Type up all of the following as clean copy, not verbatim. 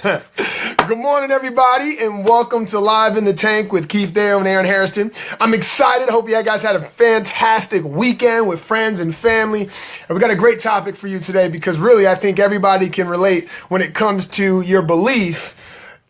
Good morning, everybody, and welcome to Live in the Tank with Keith Deyo and Aaron Hairston. I'm excited. Hope you guys had a fantastic weekend with friends and family. And we got a great topic for you today because really I think everybody can relate when it comes to your belief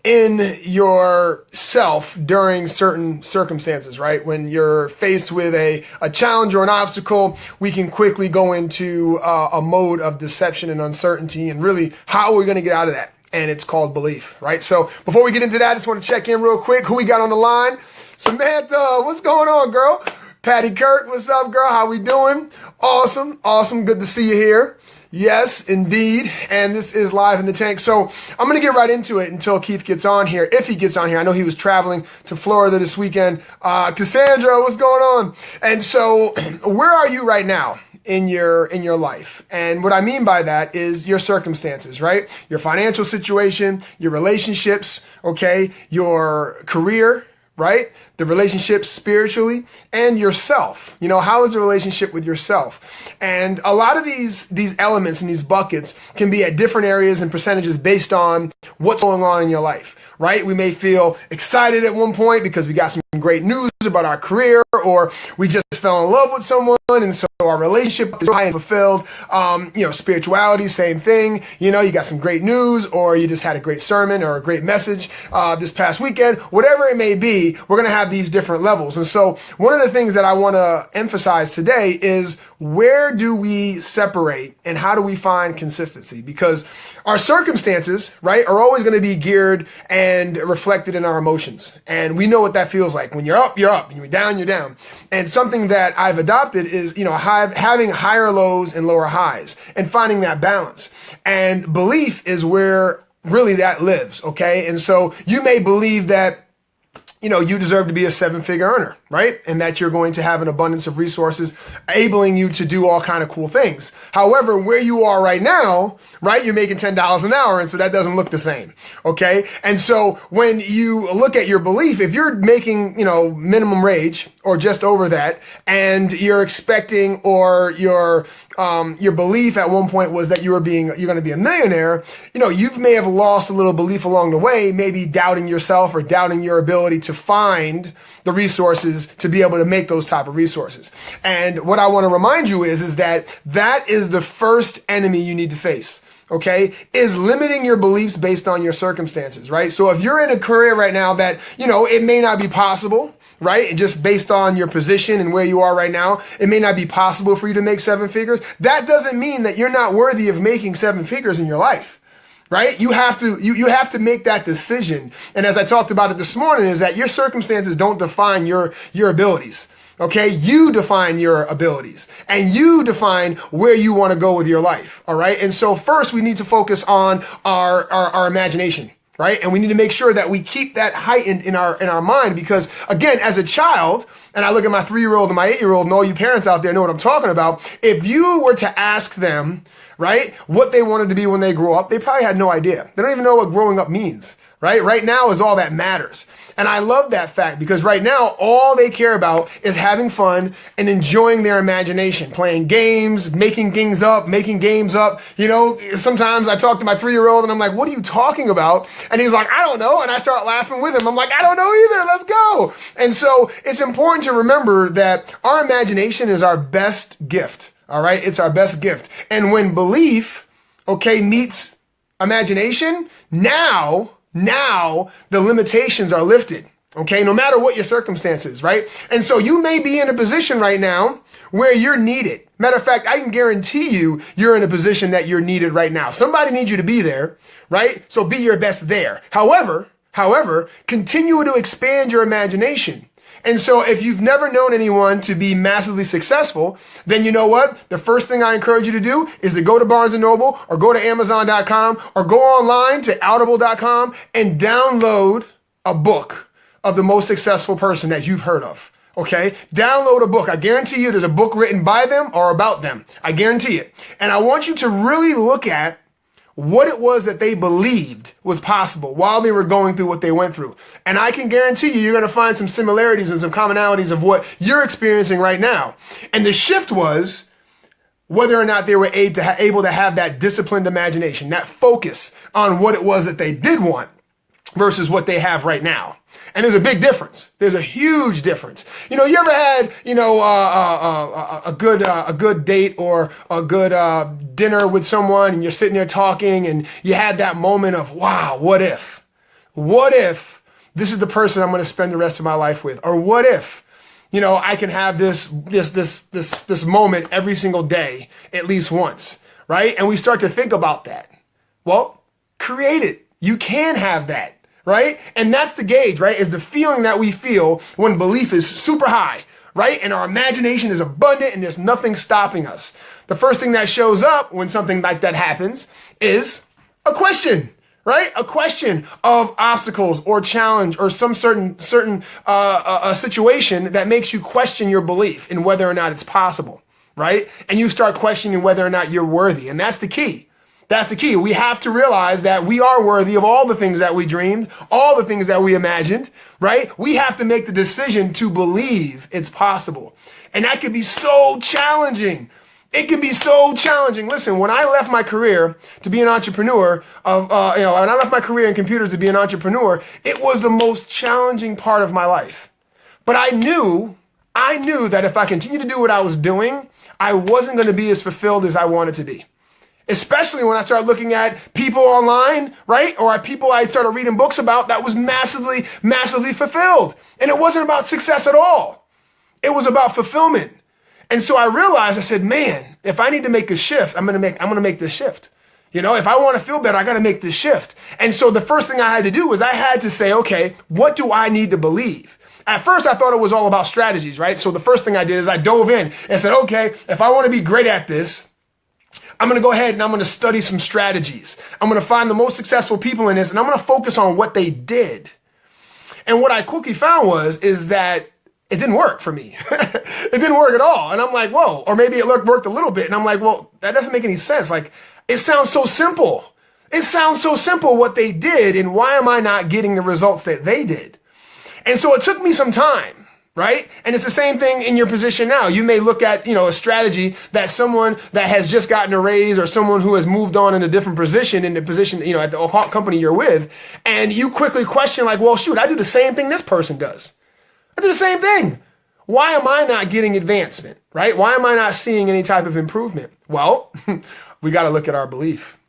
in yourself during certain circumstances, right? When you're faced with a challenge or an obstacle, we can quickly go into a mode of deception and uncertainty, and really how are we going to get out of that? And it's called belief, right? So before we get into that, I just want to check in real quick. Who we got on the line? Samantha, what's going on, girl? Patty Kirk, what's up, girl? How we doing? Awesome. Good to see you here. Yes, indeed. And this is Live in the Tank. So I'm going to get right into it until Keith gets on here. If he gets on here, I know he was traveling to Florida this weekend. Cassandra, what's going on? And so where are you right now in your life? And what I mean by that is your circumstances, right? Your financial situation, your relationships, okay? Your career, right? The relationships spiritually, and yourself. You know, how is the relationship with yourself? And a lot of these elements and these buckets can be at different areas and percentages based on what's going on in your life, right? We may feel excited at one point because we got some great news about our career, or we just fell in love with someone, and so our relationship is high and fulfilled. Spirituality, same thing. You know, you got some great news, or you just had a great sermon or a great message this past weekend. Whatever it may be, we're going to have these different levels. And so one of the things that I want to emphasize today is, where do we separate and how do we find consistency? Because our circumstances, right, are always going to be geared and reflected in our emotions. And we know what that feels like. When you're up, you're up. And you're down, you're down. And something that I've adopted is, having higher lows and lower highs and finding that balance. And belief is where really that lives, okay? And so you may believe that you deserve to be a 7-figure earner, right? And that you're going to have an abundance of resources enabling you to do all kind of cool things. However, where you are right now, right, you're making $10 an hour. And so that doesn't look the same. Okay. And so when you look at your belief, if you're making, minimum wage or just over that, and you're expecting, or your belief at one point was that you're going to be a millionaire, you may have lost a little belief along the way, maybe doubting yourself or doubting your ability to find the resources to be able to make those type of resources. And what I want to remind you is that is the first enemy you need to face. Okay, is limiting your beliefs based on your circumstances, right? So if you're in a career right now that, it may not be possible, right? And just based on your position and where you are right now, it may not be possible for you to make 7 figures. That doesn't mean that you're not worthy of making 7 figures in your life, right? You have to make that decision. And as I talked about it this morning, is that your circumstances don't define your abilities. Okay, you define your abilities and you define where you want to go with your life. All right. And so first we need to focus on our imagination, right? And we need to make sure that we keep that heightened in our mind, because again, as a child, and I look at my 3-year-old and my 8-year-old, and all you parents out there know what I'm talking about. If you were to ask them, right, what they wanted to be when they grew up, they probably had no idea. They don't even know what growing up means. Right now is all that matters. And I love that fact, because right now, all they care about is having fun and enjoying their imagination, playing games, making games up. Sometimes I talk to my 3-year-old and I'm like, what are you talking about? And he's like, I don't know. And I start laughing with him. I'm like, I don't know either. Let's go. And so it's important to remember that our imagination is our best gift. All right. It's our best gift. And when belief, meets imagination, now the limitations are lifted, okay? No matter what your circumstances, right? And so you may be in a position right now where you're needed. Matter of fact, I can guarantee you're in a position that you're needed right now. Somebody needs you to be there, right? So be your best there. However, continue to expand your imagination. And so if you've never known anyone to be massively successful, then you know what? The first thing I encourage you to do is to go to Barnes & Noble or go to Amazon.com or go online to Audible.com and download a book of the most successful person that you've heard of. Okay? Download a book. I guarantee you there's a book written by them or about them. I guarantee it. And I want you to really look at what it was that they believed was possible while they were going through what they went through. And I can guarantee you're going to find some similarities and some commonalities of what you're experiencing right now. And the shift was whether or not they were able to have that disciplined imagination, that focus on what it was that they did want versus what they have right now. And there's a big difference. There's a huge difference. You ever had, a good date or a good dinner with someone, and you're sitting there talking, and you had that moment of, wow, what if? What if this is the person I'm going to spend the rest of my life with? Or what if, I can have this moment every single day, at least once, right? And we start to think about that. Well, create it. You can have that. Right? And that's the gauge, right? Is the feeling that we feel when belief is super high, right? And our imagination is abundant and there's nothing stopping us. The first thing that shows up when something like that happens is a question, right? A question of obstacles or challenge or some certain situation that makes you question your belief in whether or not it's possible, right? And you start questioning whether or not you're worthy. And that's the key. That's the key. We have to realize that we are worthy of all the things that we dreamed, all the things that we imagined, right? We have to make the decision to believe it's possible. And that can be so challenging. It can be so challenging. Listen, when I left my career to be an entrepreneur, when I left my career in computers to be an entrepreneur, it was the most challenging part of my life. But I knew that if I continued to do what I was doing, I wasn't going to be as fulfilled as I wanted to be. Especially when I started looking at people online, right? Or at people I started reading books about that was massively, massively fulfilled. And it wasn't about success at all. It was about fulfillment. And so I realized, I said, man, if I need to make a shift, I'm going to make this shift. If I want to feel better, I got to make this shift. And so the first thing I had to do was I had to say, okay, what do I need to believe? At first, I thought it was all about strategies, right? So the first thing I did is I dove in and said, okay, if I want to be great at this, I'm going to go ahead and I'm going to study some strategies. I'm going to find the most successful people in this, and I'm going to focus on what they did. And what I quickly found is that it didn't work for me. It didn't work at all. And I'm like, whoa, or maybe it worked a little bit. And I'm like, well, that doesn't make any sense. Like, it sounds so simple. It sounds so simple what they did, and why am I not getting the results that they did? And so it took me some time. Right? And it's the same thing in your position now. You may look at, a strategy that someone that has just gotten a raise or someone who has moved on in a different position at the company you're with. And you quickly question like, well, shoot, I do the same thing this person does. I do the same thing. Why am I not getting advancement? Right? Why am I not seeing any type of improvement? Well, we got to look at our belief,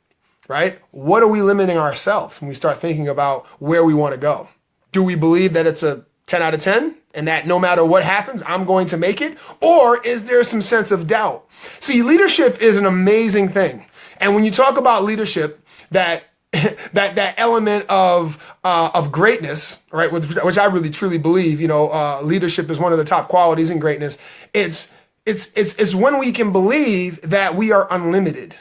right? What are we limiting ourselves when we start thinking about where we want to go? Do we believe that it's a 10 out of 10 and that no matter what happens, I'm going to make it? Or is there some sense of doubt? See, leadership is an amazing thing. And when you talk about leadership, that element of greatness, right, which I really truly believe, leadership is one of the top qualities in greatness. It's when we can believe that we are unlimited.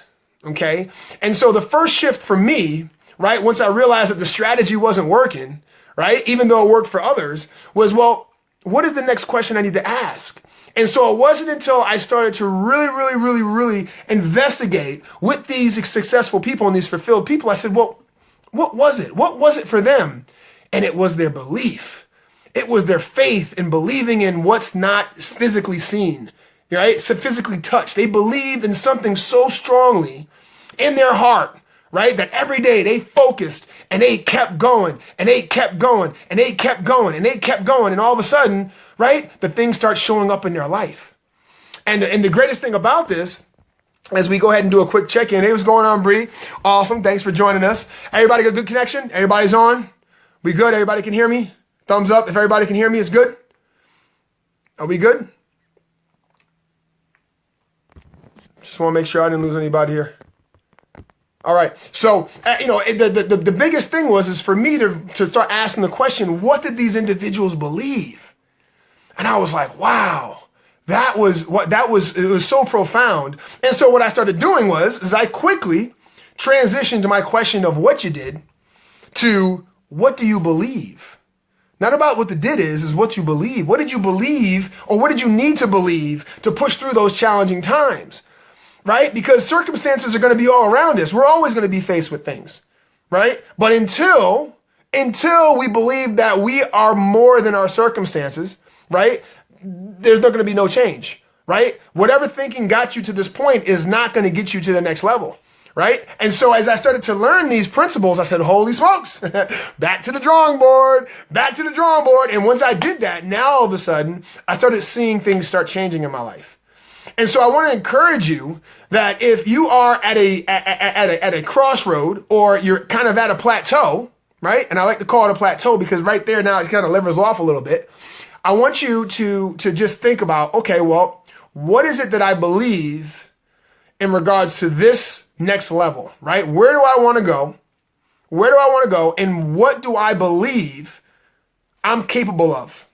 Okay. And so the first shift for me, right, once I realized that the strategy wasn't working, right, even though it worked for others, was, well, what is the next question I need to ask? And so it wasn't until I started to really investigate with these successful people and these fulfilled people, I said, well, what was it? What was it for them? And it was their belief. It was their faith in believing in what's not physically seen, right? So physically touched. They believed in something so strongly in their heart, right? That every day they focused and they kept going and they kept going and they kept going and they kept going. And all of a sudden, right, the things start showing up in their life. And the greatest thing about this, as we go ahead and do a quick check-in. Hey, what's going on, Bree? Awesome. Thanks for joining us. Everybody got good connection? Everybody's on? We good? Everybody can hear me? Thumbs up if everybody can hear me. It's good? Are we good? Just want to make sure I didn't lose anybody here. All right. So, the biggest thing is for me to start asking the question, what did these individuals believe? And I was like, wow, it was so profound. And so what I started doing is I quickly transitioned to my question of what you did to what do you believe? Not about what the did is what you believe. What did you believe, or what did you need to believe to push through those challenging times? Right? Because circumstances are going to be all around us. We're always going to be faced with things, right? But until we believe that we are more than our circumstances, right? There's not going to be no change. right? Whatever thinking got you to this point is not going to get you to the next level, right? And so as I started to learn these principles, I said, holy smokes, back to the drawing board, back to the drawing board. And once I did that, now all of a sudden, I started seeing things start changing in my life. And so I want to encourage you that if you are at a crossroad, or you're kind of at a plateau, right? And I like to call it a plateau because right there now it kind of levers off a little bit. I want you to just think about, okay, well, what is it that I believe in regards to this next level, right? Where do I want to go? Where do I want to go? And what do I believe I'm capable of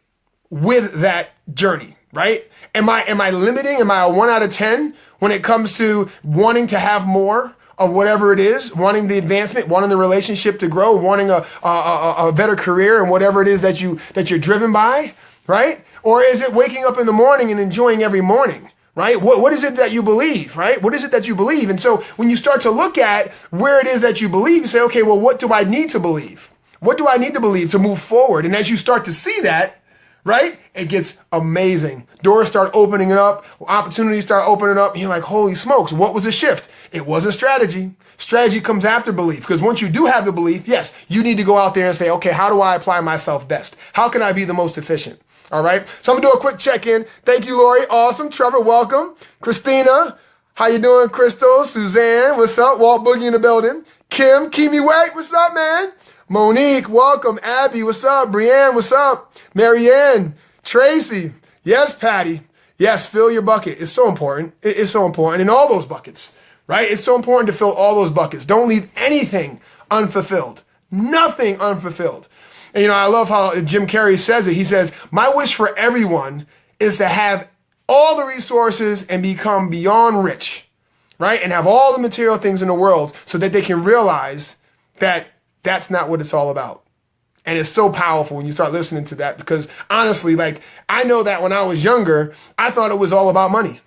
with that journey, right? Am I limiting? Am I a 1 out of 10 when it comes to wanting to have more of whatever it is, wanting the advancement, wanting the relationship to grow, wanting a better career and whatever it is that you're driven by, right? Or is it waking up in the morning and enjoying every morning, right? What is it that you believe, right? What is it that you believe? And so when you start to look at where it is that you believe, you say, okay, well, what do I need to believe? What do I need to believe to move forward? And as you start to see that, right, it gets amazing. Doors start opening up, opportunities start opening up. And you're like, holy smokes, what was the shift? It wasn't strategy. Strategy comes after belief, because once you do have the belief, yes, you need to go out there and say, okay, how do I apply myself best? How can I be the most efficient? All right. So I'm gonna do a quick check-in. Thank you, Lori. Awesome. Trevor, welcome. Christina, how you doing? Crystal, Suzanne, what's up? Walt Boogie in the building. Kim, Kimi White, what's up, man? Monique, welcome. Abby, what's up? Brianne, what's up? Marianne, Tracy, yes, Patty. Yes, fill your bucket. It's so important. It's so important. In all those buckets, right? It's so important to fill all those buckets. Don't leave anything unfulfilled. Nothing unfulfilled. And, I love how Jim Carrey says it. He says, my wish for everyone is to have all the resources and become beyond rich, right? And have all the material things in the world so that they can realize that that's not what it's all about. And it's so powerful when you start listening to that, because honestly, I know that when I was younger, I thought it was all about money.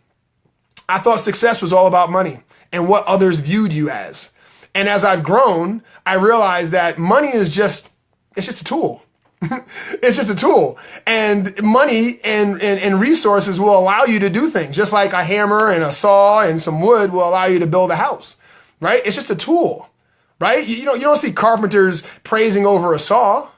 I thought success was all about money and what others viewed you as. And as I've grown, I realized that money is it's just a tool. It's just a tool. And money and resources will allow you to do things, just like a hammer and a saw and some wood will allow you to build a house, right? It's just a tool, right? You don't see carpenters praising over a saw,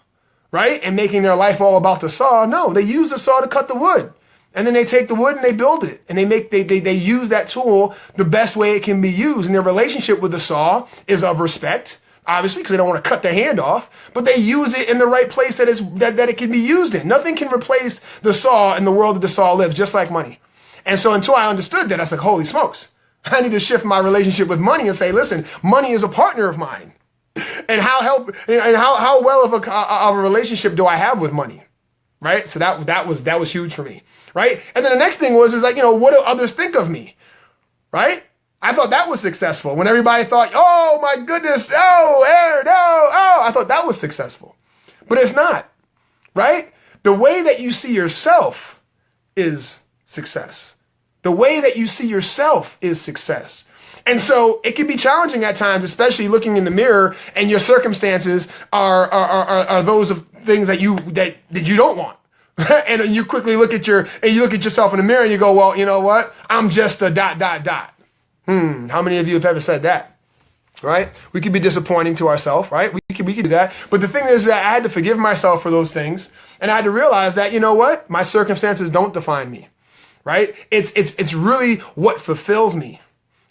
right? And making their life all about the saw. No, they use the saw to cut the wood. And then they take the wood and they build it. And they use that tool the best way it can be used. And their relationship with the saw is of respect, obviously, because they don't want to cut their hand off, but they use it in the right place that it can be used in. Nothing can replace the saw in the world that the saw lives, just like money. And so until I understood that, I was like, holy smokes, I need to shift my relationship with money and say, listen, money is a partner of mine. And how well of a relationship do I have with money? Right? So that was huge for me. Right? And then the next thing was what do others think of me? Right? I thought that was successful. When everybody thought, oh my goodness, I thought that was successful. But it's not, right? The way that you see yourself is success. The way that you see yourself is success. And so it can be challenging at times, especially looking in the mirror and your circumstances are those of things that you don't want. And you quickly look at yourself in the mirror and you go, well, you know what? I'm just a ... How many of you have ever said that? Right? We could be disappointing to ourselves, right? We could do that. But the thing is that I had to forgive myself for those things. And I had to realize that, you know what? My circumstances don't define me, right? It's really what fulfills me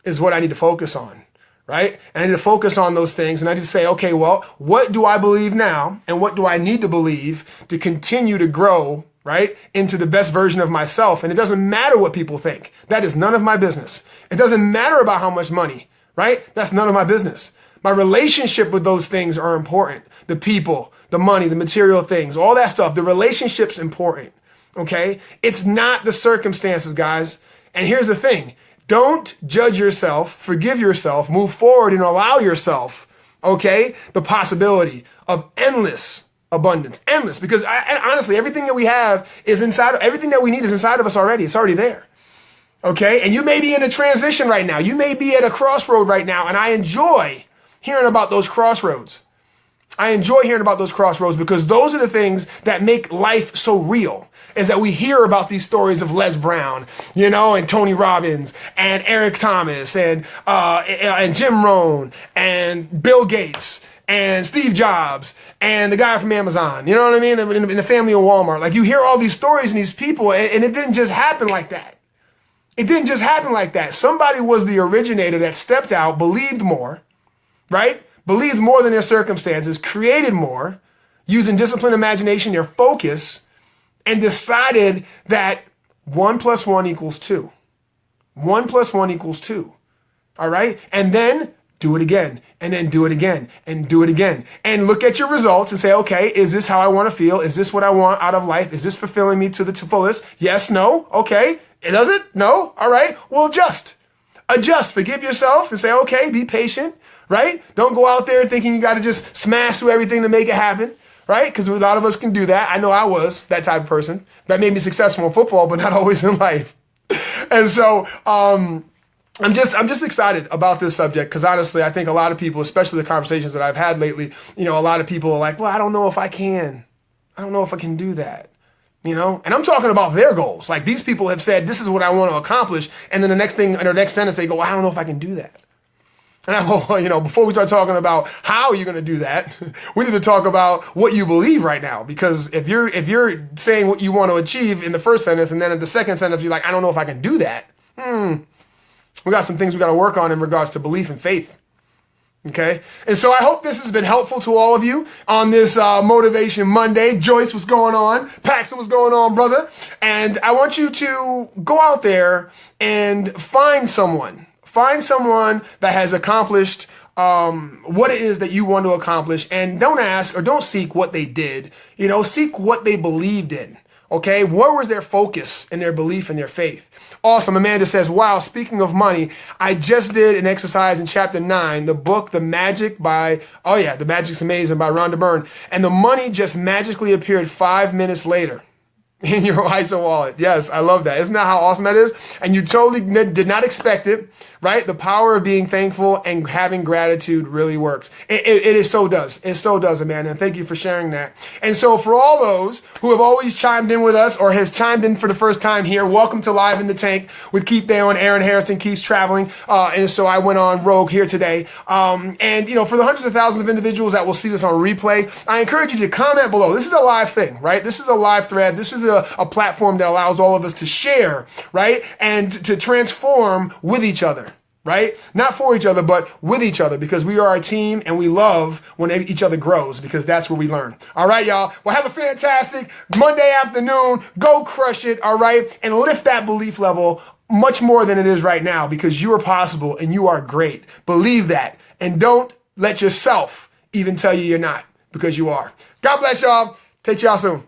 is what I need to focus on, right? And I need to focus on those things. And I need to say, okay, well, what do I believe now? And what do I need to believe to continue to grow, right, into the best version of myself? And it doesn't matter what people think. That is none of my business. It doesn't matter about how much money, right? That's none of my business. My relationship with those things are important. The people, the money, the material things, all that stuff. The relationship's important, okay? It's not the circumstances, guys. And here's the thing. Don't judge yourself, forgive yourself, move forward and allow yourself, okay, the possibility of endless abundance. Endless. Because honestly, everything that we have is everything that we need is inside of us already. It's already there. Okay, and you may be in a transition right now. You may be at a crossroad right now, and I enjoy hearing about those crossroads. I enjoy hearing about those crossroads because those are the things that make life so real. Is that we hear about these stories of Les Brown, and Tony Robbins and Eric Thomas and Jim Rohn and Bill Gates and Steve Jobs and the guy from Amazon, you know what I mean? And the family of Walmart. Like you hear all these stories and these people and it didn't just happen like that. It didn't just happen like that. Somebody was the originator that stepped out, believed more, right? Believed more than their circumstances, created more, using disciplined imagination, their focus, and decided that 1 + 1 = 2. 1 + 1 = 2. All right? And then do it again, and then do it again, and do it again. And look at your results and say, okay, is this how I want to feel? Is this what I want out of life? Is this fulfilling me to the fullest? Yes, no, okay. It doesn't? No? All right. Well, adjust. Adjust. Forgive yourself and say, okay, be patient, right? Don't go out there thinking you got to just smash through everything to make it happen. Right? Because a lot of us can do that. I know I was that type of person. That made me successful in football, but not always in life. And so I'm just excited about this subject because honestly, I think a lot of people, especially the conversations that I've had lately, a lot of people are like, well, I don't know if I can. I don't know if I can do that. And I'm talking about their goals. Like these people have said, this is what I want to accomplish. And then the next thing, in their next sentence, they go, well, I don't know if I can do that. And I hope, before we start talking about how you're going to do that, we need to talk about what you believe right now. Because if you're saying what you want to achieve in the first sentence, and then in the second sentence, you're like, I don't know if I can do that. We got some things we got to work on in regards to belief and faith. Okay. And so I hope this has been helpful to all of you on this Motivation Monday. Joyce, what's going on? Paxton, what's going on, brother? And I want you to go out there and find someone that has accomplished what it is that you want to accomplish, and don't ask or don't seek what they did. Seek what they believed in. Okay, what was their focus and their belief and their faith? Awesome. Amanda says, wow, speaking of money, I just did an exercise in chapter 9, the book, The Magic's Amazing by Rhonda Byrne. And the money just magically appeared 5 minutes later in your ISO wallet. Yes, I love that. Isn't that how awesome that is? And you totally did not expect it, right? The power of being thankful and having gratitude really works. It so does. It so does, Amanda. And thank you for sharing that. And so for all those who have always chimed in with us or has chimed in for the first time here, welcome to Live in the Tank with Keith Deyo and Aaron Hairston. Keith's traveling. And so I went on rogue here today. And for the hundreds of thousands of individuals that will see this on replay, I encourage you to comment below. This is a live thing, right? This is a live thread. This is a platform that allows all of us to share, right? And to transform with each other, right? Not for each other, but with each other, because we are a team and we love when each other grows, because that's where we learn. All right, y'all. Well, have a fantastic Monday afternoon. Go crush it. All right. And lift that belief level much more than it is right now, because you are possible and you are great. Believe that. And don't let yourself even tell you you're not, because you are. God bless y'all. Take y'all soon.